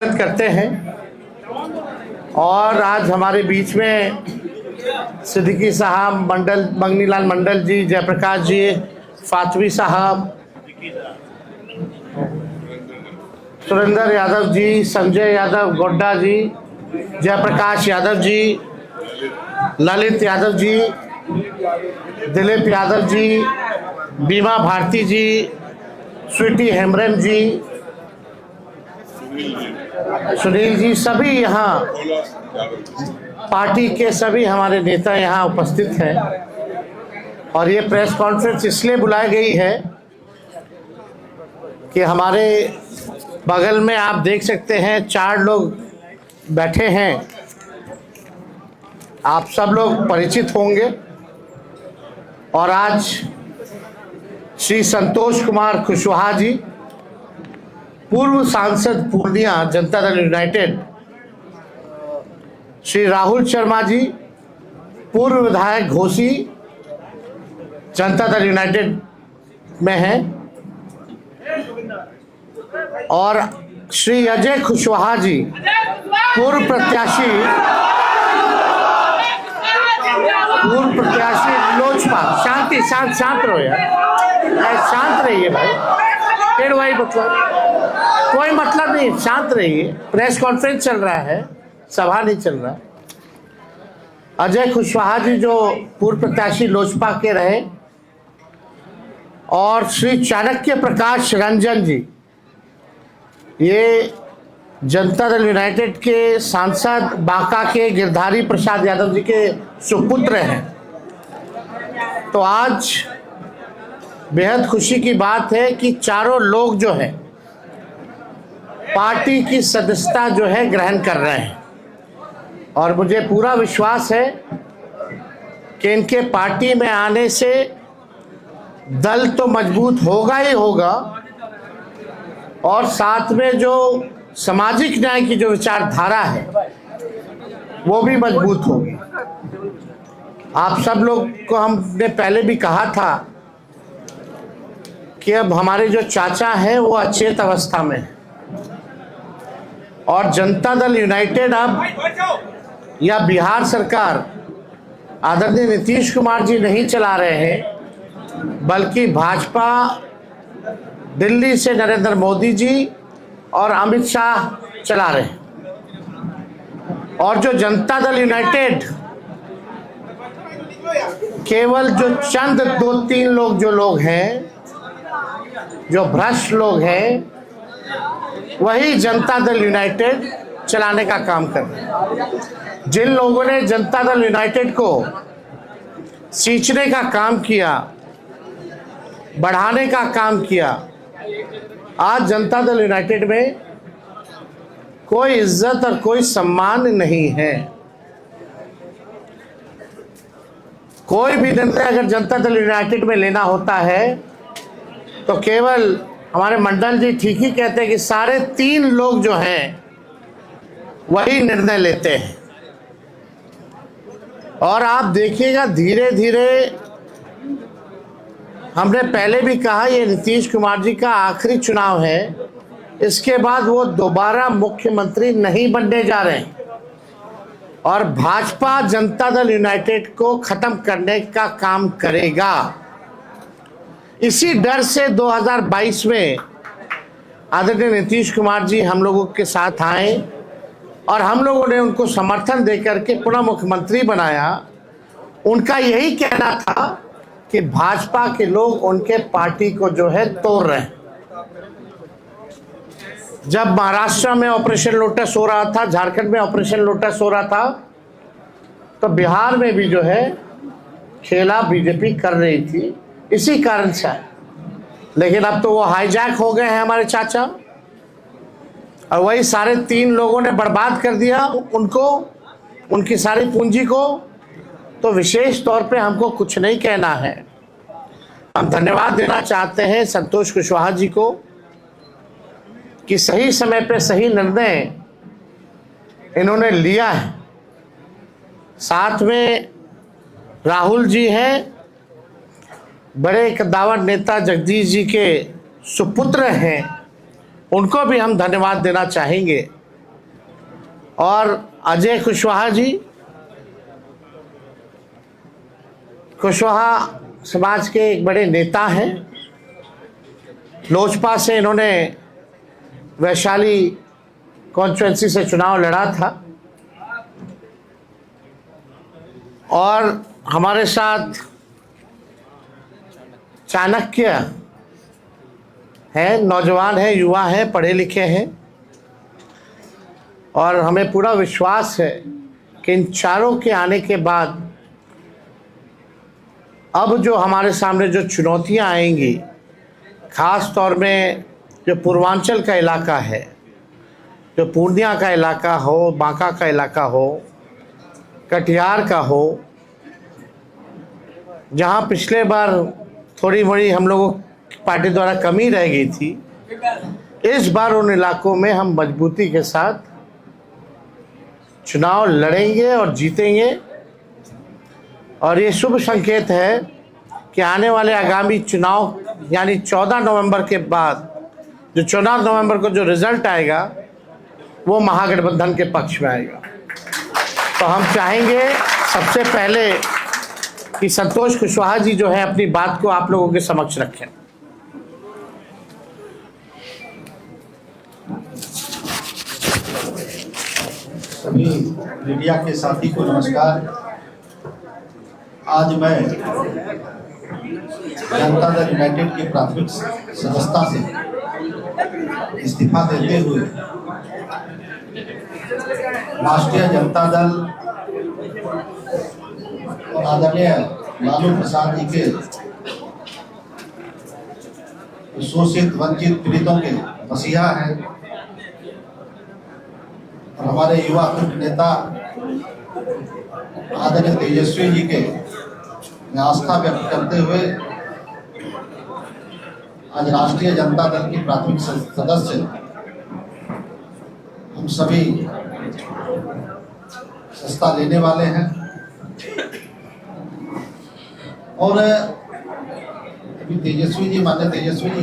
करते हैं। और आज हमारे बीच में सिद्दीकी साहब, मंगनीलाल मंडल जी, जयप्रकाश जी, फातवी साहब, सुरेंद्र यादव जी, संजय यादव गोड्डा जी, जयप्रकाश यादव जी, ललित यादव जी, दिलीप यादव जी, बीमा भारती जी, स्वीटी हेम्ब्रम जी, सुनील जी, सभी यहाँ पार्टी के सभी हमारे नेता यहाँ उपस्थित हैं। और ये प्रेस कॉन्फ्रेंस इसलिए बुलाई गई है कि हमारे बगल में आप देख सकते हैं 4 लोग बैठे हैं। आप सब लोग परिचित होंगे। और आज श्री संतोष कुमार कुशवाहा जी, पूर्व सांसद पूर्णिया जनता दल यूनाइटेड, श्री राहुल शर्मा जी, पूर्व विधायक घोसी जनता दल यूनाइटेड में हैं, और श्री अजय कुशवाहा जी, पूर्व प्रत्याशी लोजपा। शांत रहो यार, शांत रहिए भाई, फिर वही कोई मतलब नहीं, शांत रहिए। प्रेस कॉन्फ्रेंस चल रहा है, सभा नहीं चल रहा। अजय कुशवाहा जी जो पूर्व प्रत्याशी लोजपा के रहे, और श्री चाणक्य प्रकाश रंजन जी, ये जनता दल यूनाइटेड के सांसद बांका के गिरधारी प्रसाद यादव जी के सुपुत्र हैं। तो आज बेहद खुशी की बात है कि चारों लोग जो है पार्टी की सदस्यता जो है ग्रहण कर रहे हैं। और मुझे पूरा विश्वास है कि इनके पार्टी में आने से दल तो मजबूत होगा ही होगा, और साथ में जो सामाजिक न्याय की जो विचारधारा है वो भी मजबूत होगी। आप सब लोग को हमने पहले भी कहा था कि अब हमारे जो चाचा हैं वो अचेत अवस्था में है, और जनता दल यूनाइटेड अब, या बिहार सरकार आदरणीय नीतीश कुमार जी नहीं चला रहे हैं, बल्कि भाजपा दिल्ली से नरेंद्र मोदी जी और अमित शाह चला रहे हैं। और जो जनता दल यूनाइटेड केवल जो चंद 2-3 लोग जो लोग हैं, जो भ्रष्ट लोग हैं, वही जनता दल यूनाइटेड चलाने का काम कर रहे हैं। जिन लोगों ने जनता दल यूनाइटेड को सींचने का काम किया, बढ़ाने का काम किया, आज जनता दल यूनाइटेड में कोई इज्जत और कोई सम्मान नहीं है। कोई भी निर्णय अगर जनता दल यूनाइटेड में लेना होता है तो केवल हमारे मंडल जी ठीक ही कहते हैं कि सारे 3 लोग जो हैं वही निर्णय लेते हैं। और आप देखिएगा धीरे धीरे, हमने पहले भी कहा ये नीतीश कुमार जी का आखिरी चुनाव है, इसके बाद वो दोबारा मुख्यमंत्री नहीं बनने जा रहे हैं, और भाजपा जनता दल यूनाइटेड को खत्म करने का काम करेगा। इसी डर से 2022 में आदरणीय नीतीश कुमार जी हम लोगों के साथ आए, और हम लोगों ने उनको समर्थन देकर के पुनः मुख्यमंत्री बनाया। उनका यही कहना था कि भाजपा के लोग उनके पार्टी को जो है तोड़ रहे हैं। जब महाराष्ट्र में ऑपरेशन लोटस हो रहा था, झारखंड में ऑपरेशन लोटस हो रहा था, तो बिहार में भी जो है खेला बीजेपी कर रही थी, इसी कारण से। लेकिन अब तो वो हाईजैक हो गए हैं हमारे चाचा, और वही सारे 3 लोगों ने बर्बाद कर दिया उनको, उनकी सारी पूंजी को। तो विशेष तौर पे हमको कुछ नहीं कहना है, हम धन्यवाद देना चाहते हैं संतोष कुशवाहा जी को कि सही समय पे सही निर्णय इन्होंने लिया है। साथ में राहुल जी हैं, बड़े कद्दावर नेता जगदीश जी के सुपुत्र हैं, उनको भी हम धन्यवाद देना चाहेंगे और अजय कुशवाहा जी, कुशवाहा समाज के एक बड़े नेता हैं। लोजपा से इन्होंने वैशाली कॉन्स्टिट्यूंसी से चुनाव लड़ा था और हमारे साथ चाणक्य हैं, नौजवान हैं, युवा हैं, पढ़े लिखे हैं और हमें पूरा विश्वास है कि इन चारों के आने के बाद अब जो हमारे सामने जो चुनौतियां आएंगी, ख़ास तौर में जो पूर्वांचल का इलाका है, जो पूर्णिया का इलाका हो, बांका का इलाका हो, कटिहार का हो, जहां पिछले बार थोड़ी बड़ी हम लोगों की पार्टी द्वारा कमी रह गई थी, इस बार उन इलाकों में हम मजबूती के साथ चुनाव लड़ेंगे और जीतेंगे। और ये शुभ संकेत है कि आने वाले आगामी चुनाव यानी 14 नवंबर के बाद जो 14 नवंबर को जो रिजल्ट आएगा वो महागठबंधन के पक्ष में आएगा। तो हम चाहेंगे सबसे पहले कि संतोष कुशवाहा जी जो है अपनी बात को आप लोगों के समक्ष रखें। सभी मीडिया के साथी को नमस्कार। आज मैं जनता दल यूनाइटेड की प्राथमिक सदस्यता से इस्तीफा देते हुए राष्ट्रीय जनता दल और आदरणीय लालू प्रसाद जी के शोषित वंचित पीड़ितों के मसीहा हैं और हमारे युवा नेता आदरणीय तेजस्वी जी के आस्था व्यक्त करते हुए आज राष्ट्रीय जनता दल की प्राथमिक सदस्य हम सभी सस्ता लेने वाले हैं। और अभी तेजस्वी जी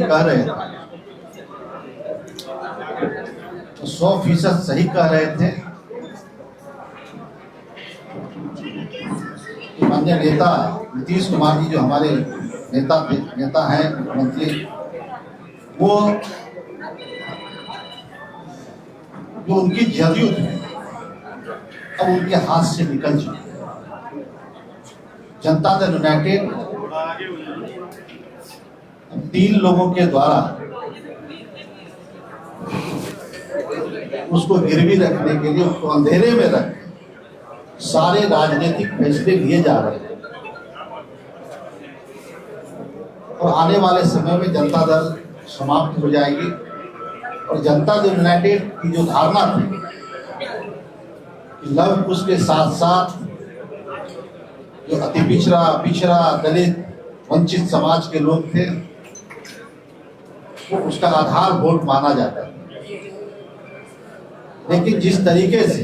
कह रहे थे तो 100% सही कह रहे थे। माननीय नेता नीतीश कुमार जी जो हमारे नेता हैं, मुख्यमंत्री, वो जो उनकी जदयू थी अब उनके हाथ से निकल चुकी है। जनता दल यूनाइटेड अब 3 लोगों के द्वारा उसको गिरवी रखने के लिए, उसको अंधेरे में रख सारे राजनीतिक फैसले लिए जा रहे हैं। और आने वाले समय में जनता दल समाप्त हो जाएगी और जनता दल यूनाइटेड की जो धारणा थी कि लव कुश के साथ साथ जो अति पिछड़ा दलित वंचित समाज के लोग थे वो उसका आधार वोट माना जाता है। लेकिन जिस तरीके से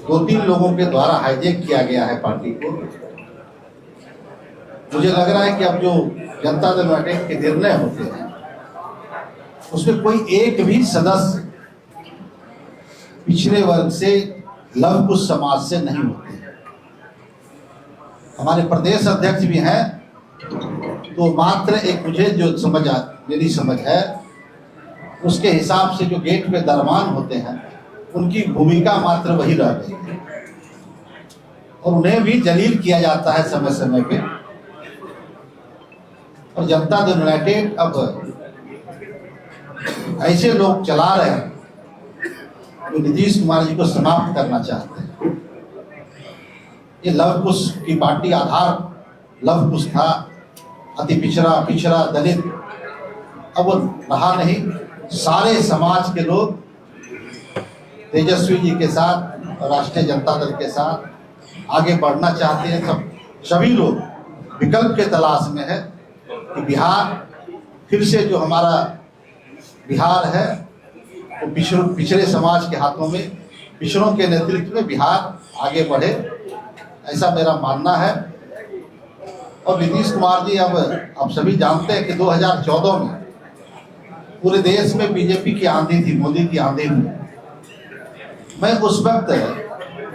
2-3 लोगों के द्वारा हाईजैक किया गया है पार्टी को, मुझे लग रहा है कि अब जो जनता दल यूनाइटेड के निर्णय होते हैं उसमें कोई एक भी सदस्य पिछड़े वर्ग से, लव कुश समाज से नहीं होते। हमारे प्रदेश अध्यक्ष भी हैं तो मात्र एक मुझे जो मेरी समझ है उसके हिसाब से जो गेट पे दरमान होते हैं उनकी भूमिका मात्र वही रह गई है और उन्हें भी जलील किया जाता है समय समय पे। और जनता दल यूनाइटेड अब ऐसे लोग चला रहे हैं जो नीतीश कुमार जी को समाप्त करना चाहते हैं। ये लव कुश की पार्टी आधार लव कुश था, अति पिछड़ा दलित, अब वो रहा नहीं। सारे समाज के लोग तेजस्वी जी के साथ और राष्ट्रीय जनता दल के साथ आगे बढ़ना चाहते हैं। सभी लोग विकल्प के तलाश में है कि बिहार फिर से जो हमारा बिहार है वो पिछड़े समाज के हाथों में, पिछड़ों के नेतृत्व में बिहार आगे बढ़े, ऐसा मेरा मानना है। और नीतीश कुमार जी अब आप सभी जानते हैं कि 2014 में पूरे देश में बीजेपी की आंधी थी, मोदी की आंधी थी। मैं उस वक्त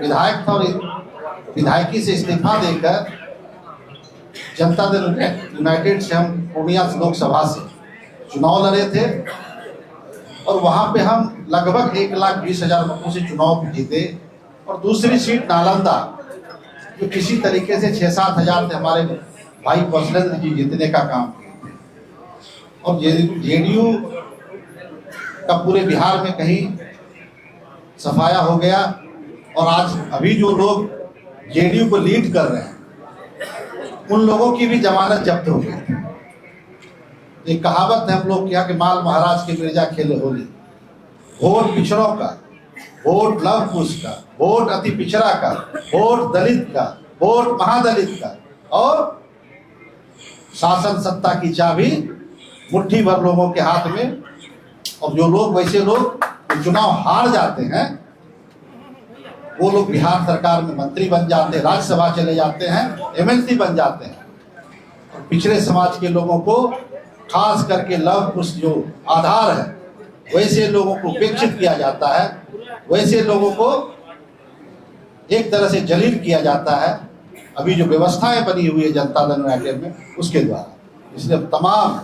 विधायक था और विधायकी से इस्तीफा देकर जनता दल यूनाइटेड से हम पूर्णिया लोकसभा से चुनाव लड़े थे और वहां पे हम लगभग 1,20,000 वोटों से चुनाव जीते। और दूसरी सीट नालंदा जो किसी तरीके से 6-7 हजार थे, हमारे भाई कौशलेंद्र जी जीतने का काम किए थे। और जेडीयू का पूरे बिहार में कहीं सफाया हो गया और आज अभी जो लोग जेडीयू को लीड कर रहे हैं उन लोगों की भी जमानत जब्त हो गई। एक कहावत है हम लोग क्या कि माल महाराज के मिर्जा खेले होली। वोट पिछड़ों का, वोट लव कुश का, वोट अति पिछड़ा का, वोट दलित का, वोट महादलित का, और शासन सत्ता की चाबी मुट्ठी भर लोगों के हाथ में। और जो लोग वैसे लोग चुनाव हार जाते हैं वो लोग बिहार सरकार में मंत्री बन जाते हैं, राज्यसभा चले जाते हैं, एमएलसी बन जाते हैं। और पिछड़े समाज के लोगों को खास करके लव कुश जो आधार है वैसे लोगों को उपेक्षित किया जाता है, वैसे लोगों को एक तरह से जलील किया जाता है। अभी जो व्यवस्थाएं बनी हुई है जनता दल यूनाइटेड में उसके द्वारा, इसलिए तमाम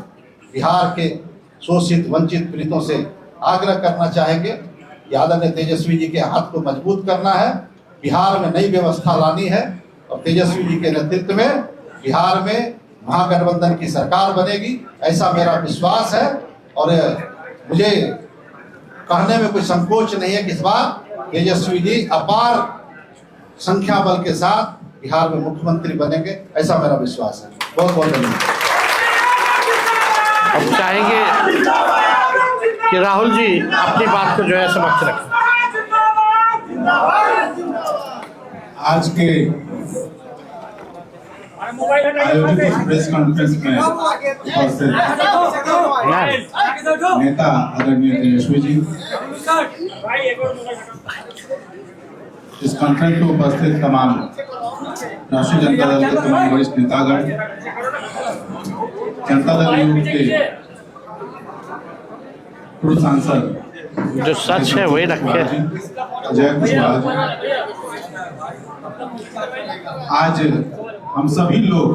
बिहार के शोषित वंचित पीड़ितों से आग्रह करना चाहेंगे कि आदरणीय तेजस्वी जी के हाथ को मजबूत करना है, बिहार में नई व्यवस्था लानी है और तेजस्वी जी के नेतृत्व में बिहार में महागठबंधन की सरकार बनेगी, ऐसा मेरा विश्वास है। और मुझे कहने में कोई संकोच नहीं है कि इस बार तेजस्वी जी अपार संख्या बल के साथ बिहार में मुख्यमंत्री बनेंगे, ऐसा मेरा विश्वास है। बहुत बहुत धन्यवाद। अब चाहेंगे कि राहुल जी अपनी बात को जो है समक्ष रखें। आज के आयोजित प्रेस कॉन्फ्रेंस में उपस्थित नेता आदरणीय तेजस्वी जी, इस कॉन्फ्रेंस में उपस्थित तमाम राष्ट्रीय जनता दल के तमाम वरिष्ठ नेतागण, जनता दल यूथ के पूर्व सांसद जो सच है वही रखे। जय कुशवाहा, आज हम सभी लोग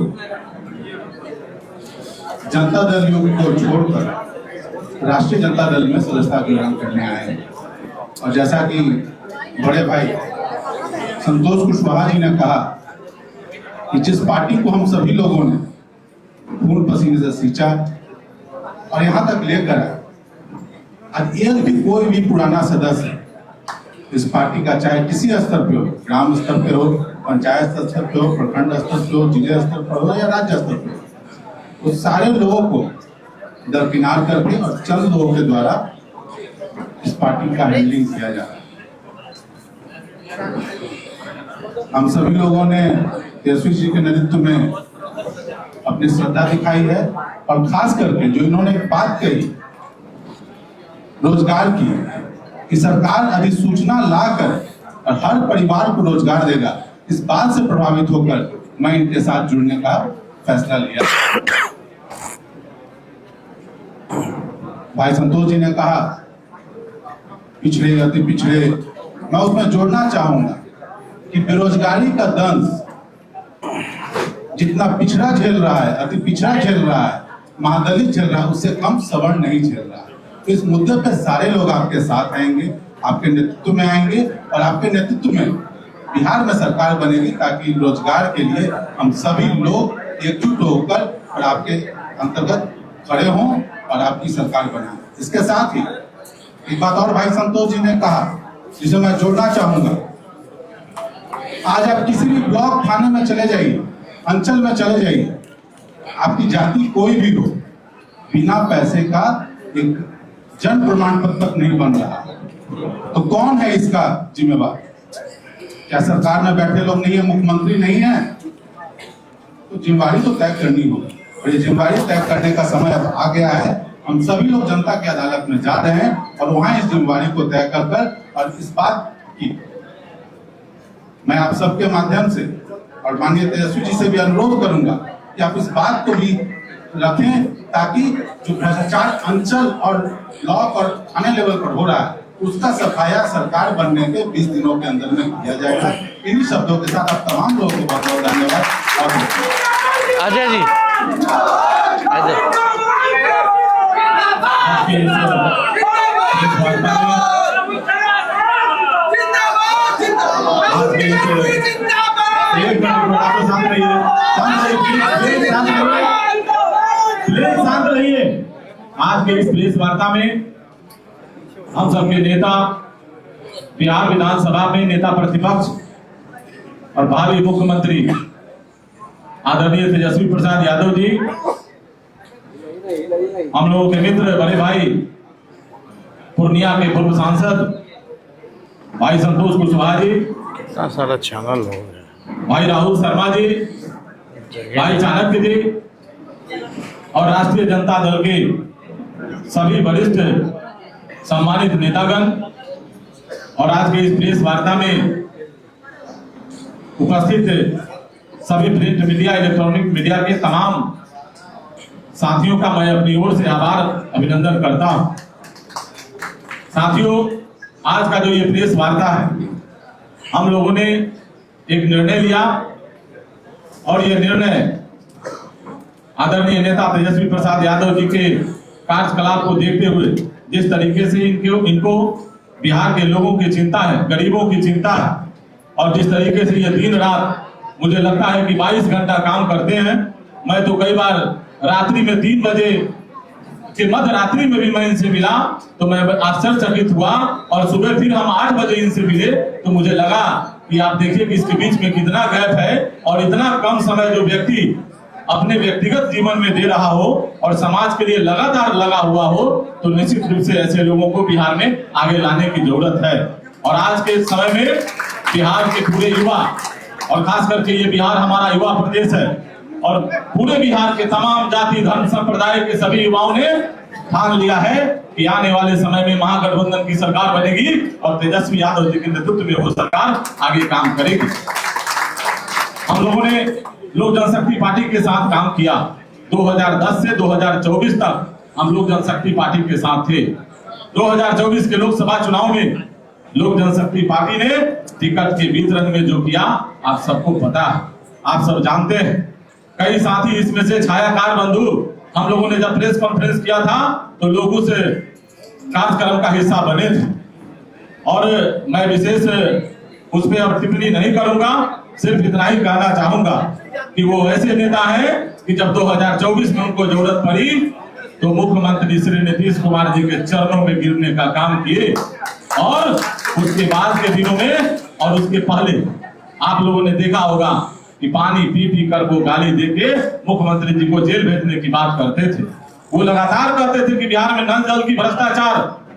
जनता दल यूथ को छोड़कर राष्ट्रीय जनता दल में सदस्यता ग्रहण करने आए हैं। और जैसा कि बड़े भाई संतोष कुशवाहा जी ने कहा कि जिस पार्टी को हम सभी लोगों ने खून पसीने से सींचा और यहाँ तक लेकर आज एक भी कोई भी पुराना सदस्य इस पार्टी का, चाहे किसी स्तर पे हो, ग्राम स्तर पे हो, पंचायत स्तर पे हो, प्रखंड स्तर पे हो, जिले स्तर पर हो या राज्य स्तर पे हो, तो सारे लोगों को दरकिनार करके और चंद लोगों के द्वारा इस पार्टी का हैंडलिंग किया जा रहा है। हम सभी लोगों ने तेजस्वी जी के नेतृत्व में अपनी श्रद्धा दिखाई है और खास करके जो इन्होंने बात कही रोजगार की कि सरकार अधिसूचना लाकर और हर परिवार को रोजगार देगा, इस बात से प्रभावित होकर मैं इनके साथ जुड़ने का फैसला लिया। भाई संतोष जी ने कहा पिछड़े अति पिछड़े, मैं उसमें जोड़ना चाहूंगा कि बेरोजगारी का दंश जितना पिछड़ा झेल रहा है, अति पिछड़ा झेल रहा है, महादलित झेल रहा है, उससे कम सवर्ण नहीं झेल रहा है। तो इस मुद्दे पे सारे लोग आपके साथ आएंगे, आपके नेतृत्व में आएंगे और आपके नेतृत्व में बिहार में सरकार बनेगी ताकि रोजगार के लिए हम सभी लोग एकजुट होकर और आपके अंतर्गत खड़े हों और आपकी सरकार बनाएं। इसके साथ ही एक बात और भाई संतोष जी ने कहा जिसे मैं जोड़ना चाहूंगा, आज आप किसी भी ब्लॉक थाने में चले जाइए, अंचल में चले जाइए, आपकी जाति कोई भी हो, बिना पैसे का एक जन प्रमाण पत्र तक नहीं बन रहा। तो कौन है इसका जिम्मेवार? क्या सरकार में बैठे लोग नहीं है, मुख्यमंत्री नहीं है? तो जिम्मेवारी तो तय करनी होगी और ये जिम्मेवारी तय करने का समय अब आ गया है। हम सभी लोग जनता की अदालत में जा रहे हैं और वहां इस जिम्मेवारी को तय कर और इस बात की मैं आप सबके माध्यम से और माननीय तेजस्वी जी से भी अनुरोध करूंगा कि आप इस बात को भी रखें ताकि जो भ्रष्टाचार अंचल और ब्लॉक और थाने लेवल पर हो रहा है उसका सफाया सरकार बनने के 20 दिनों के अंदर में किया जाएगा। इन्हीं शब्दों के साथ आप तमाम लोगों को बहुत बहुत धन्यवाद। अजय जी, अजय शांत रहिए। आज के इस प्रेस वार्ता में हम सबके नेता, बिहार विधानसभा में नेता प्रतिपक्ष और भावी मुख्यमंत्री आदरणीय तेजस्वी प्रसाद यादव जी, हम लोगों के मित्र बड़े भाई पूर्णिया के पूर्व सांसद भाई संतोष कुशवाहा जी, कितना सारा चैनल हो गया, भाई राहुल शर्मा जी, भाई चाणक्य जी और राष्ट्रीय जनता दल के सभी वरिष्ठ सम्मानित नेतागण और आज के इस प्रेस वार्ता में उपस्थित सभी प्रिंट मीडिया, इलेक्ट्रॉनिक मीडिया के तमाम साथियों का मैं अपनी ओर से आभार अभिनंदन करता हूं। साथियों, आज का जो ये प्रेस वार्ता है, हम लोगों ने एक निर्णय लिया और ये निर्णय आदरणीय नेता तेजस्वी प्रसाद यादव जी के कार्यकलाप को देखते हुए, जिस तरीके से इनको बिहार के लोगों की चिंता है, गरीबों की चिंता है, और जिस तरीके से ये दिन रात मुझे लगता है कि 22 घंटा काम करते हैं। मैं तो कई बार रात्रि में 3 बजे के मध्य रात्रि में भी मैं इनसे मिला तो मैं आश्चर्यचकित हुआ, और सुबह फिर हम 8 बजे इनसे मिले तो मुझे लगा कि आप देखिए कि इसके बीच में कितना गैप है, और इतना कम समय जो व्यक्ति अपने व्यक्तिगत जीवन में दे रहा हो और समाज के लिए लगातार लगा हुआ हो, तो निश्चित रूप से ऐसे लोगों को बिहार में आगे लाने की जरूरत है। और आज के समय में बिहार के पूरे युवा, और खास करके ये बिहार हमारा युवा प्रदेश है, और पूरे बिहार के तमाम जाति धर्म संप्रदाय के सभी युवाओं ने ठान लिया है कि आने वाले समय में महागठबंधन की सरकार बनेगी और तेजस्वी यादव जी के नेतृत्व में वो सरकार आगे काम करेगी। हम लोगों ने लोक जनशक्ति पार्टी के साथ काम किया। 2010 से 2024 तक हम लोक जनशक्ति पार्टी के साथ थे। 2024 के लोकसभा चुनाव में लोक जनशक्ति पार्टी ने टिकट के वितरण में जो किया आप सबको पता है, आप सब जानते हैं। कई साथी इसमें से छायाकार बंधु, हम लोगों ने जब प्रेस कॉन्फ्रेंस किया था तो लोग उस कार्यक्रम का हिस्सा बने थे, और मैं विशेष उस पर अब टिप्पणी नहीं करूंगा, सिर्फ इतना ही कहना चाहूंगा कि वो ऐसे नेता हैं कि जब 2024 में उनको जरूरत पड़ी तो मुख्यमंत्री श्री नीतीश कुमार जी के चरणों में गिरने का काम किए, और उसके बाद के दिनों में और उसके पहले आप लोगों ने देखा होगा कि पानी पी पी कर वो गाली देके मुख्यमंत्री जी को जेल भेजने की बात करते थे। वो लगातार कहते थे कि बिहार में नल जल की भ्रष्टाचार,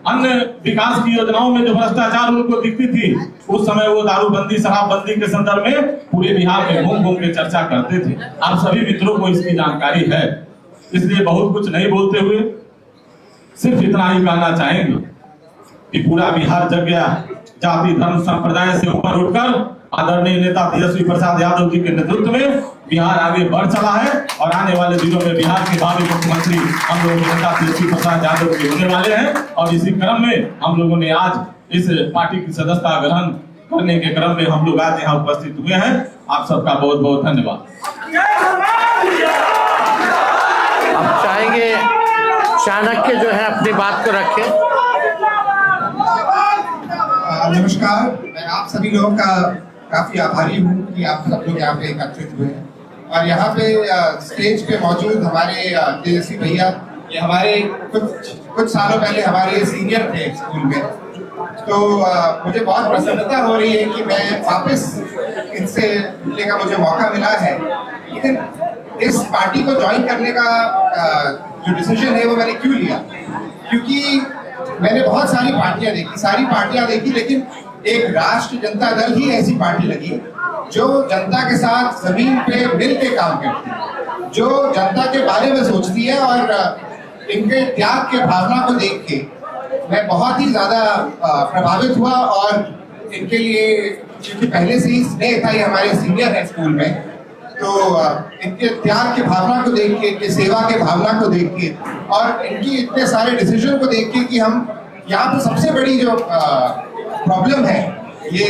अन्य विकास की योजनाओं में जो भ्रष्टाचार उनको दिखती थी, उस समय वो दारूबंदी शराबबंदी के संदर्भ में पूरे बिहार में घूम घूम के चर्चा करते थे। आप सभी मित्रों को इसकी जानकारी है, इसलिए बहुत कुछ नहीं बोलते हुए सिर्फ इतना ही कहना चाहेंगे कि पूरा बिहार जग गया। जाति धर्म संप्रदाय से ऊपर उठकर आदरणीय नेता तेजस्वी प्रसाद यादव जी के नेतृत्व में बिहार आगे बढ़ चला है, और आने वाले दिनों में बिहार के भावी मुख्यमंत्री हम लोगों के नेता तेजस्वी प्रसाद यादव जी होने वाले हैं। और इसी क्रम में हम लोगों ने आज इस पार्टी की सदस्यता ग्रहण करने के क्रम में हम लोग आज यहाँ उपस्थित हुए हैं। आप सबका बहुत बहुत धन्यवाद। अब चाहेंगे चाणक्य जो है अपनी बात को रखें। नमस्कार, मैं आप सभी लोगों का काफी आभारी हूँ कि आप सब लोग यहाँ पे एकत्रित हुए हैं, और यहाँ पे स्टेज पे मौजूद हमारे तेजस्वी भैया, ये हमारे कुछ सालों पहले हमारे सीनियर थे स्कूल में, तो मुझे बहुत प्रसन्नता हो रही है कि मैं वापस इनसे मिलने का मुझे मौका मिला है। लेकिन इस पार्टी को ज्वाइन करने का जो डिसीजन है वो मैंने क्यों लिया, क्योंकि मैंने बहुत सारी पार्टियां देखी, लेकिन एक राष्ट्र जनता दल ही ऐसी पार्टी लगी जो जनता के साथ जमीन पे मिल के काम करती है, जो जनता के बारे में सोचती है, और इनके त्याग के भावना को देख के मैं बहुत ही ज्यादा प्रभावित हुआ। और इनके लिए क्योंकि पहले से ही स्नेह था, ये हमारे सीनियर है स्कूल में, तो इनके त्याग की भावना को देख के, इनके सेवा के भावना को देख के, और इनकी इतने सारे डिसीजन को देख के कि हम यहाँ पे सबसे बड़ी जो प्रॉब्लम है ये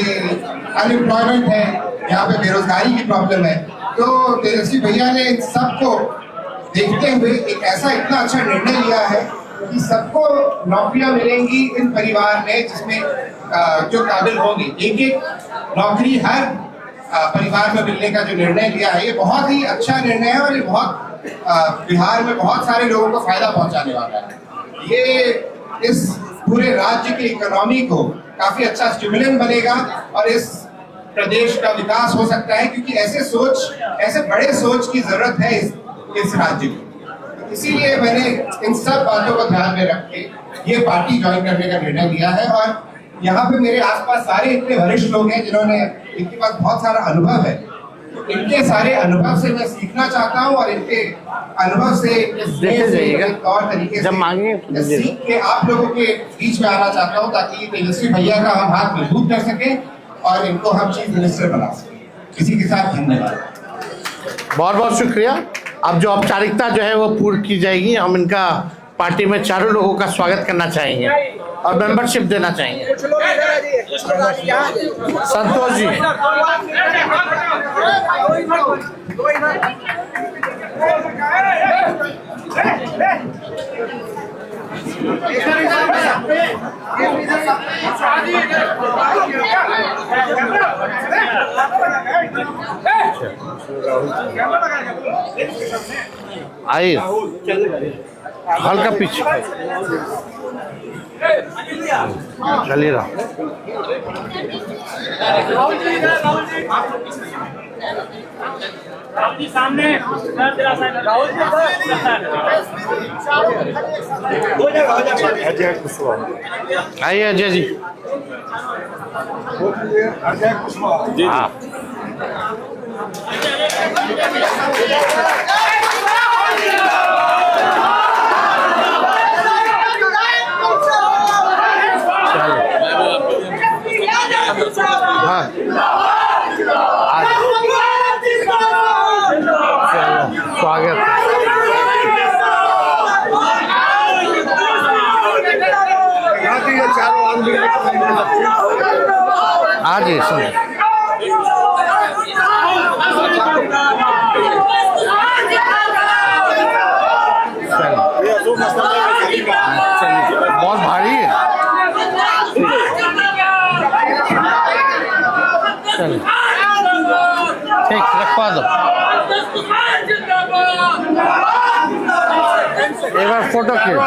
अनएम्प्लॉयमेंट है, यहाँ पे बेरोजगारी की प्रॉब्लम है। तो तेजस्वी भैया ने इन सबको देखते हुए एक ऐसा इतना अच्छा निर्णय लिया है कि सबको नौकरियां मिलेंगी इन परिवार में, जिसमें जो काबिल होंगे। एक एक नौकरी हर परिवार में मिलने का जो निर्णय लिया है, ये बहुत ही अच्छा निर्णय है और ये बहुत बिहार में बहुत सारे लोगों को फायदा पहुंचाने वाला है। ये इस पूरे राज्य की इकोनॉमी को काफी अच्छा स्टिमुलेंट बनेगा और इस प्रदेश का विकास हो सकता है, क्योंकि ऐसे बड़े सोच की जरूरत है इस राज्य को। इसीलिए मैंने इन सब बातों को ध्यान में रख के ये पार्टी ज्वाइन करने का निर्णय लिया है। और यहाँ पे मेरे आसपास सारे इतने वरिष्ठ लोग हैं इनके पास बहुत सारा अनुभव है। इनके सारे अनुभव से मैं सीखना चाहता हूँ और इनके अनुभव से तौर तरीके से सीख के आप लोगों के बीच में आना चाहता हूँ, ताकि तेजस्वी भैया का हम हाथ मजबूत कर सके और इनको हम चीफ मिनिस्टर बना सके। इसी के साथ धन्यवाद। बहुत बहुत शुक्रिया। अब जो औपचारिकता जो है वो पूर्ण की जाएगी। हम इनका पार्टी में चारों लोगों का स्वागत करना चाहेंगे और मेंबरशिप देना चाहेंगे। संतोष जी, आइए हल्का पीछे चलिए रहा। सामने आइए अजय जी। हाँ स्वागत आज ही बहुत भारी है। ठीक रखवा दो। एक बार फोटो खींच।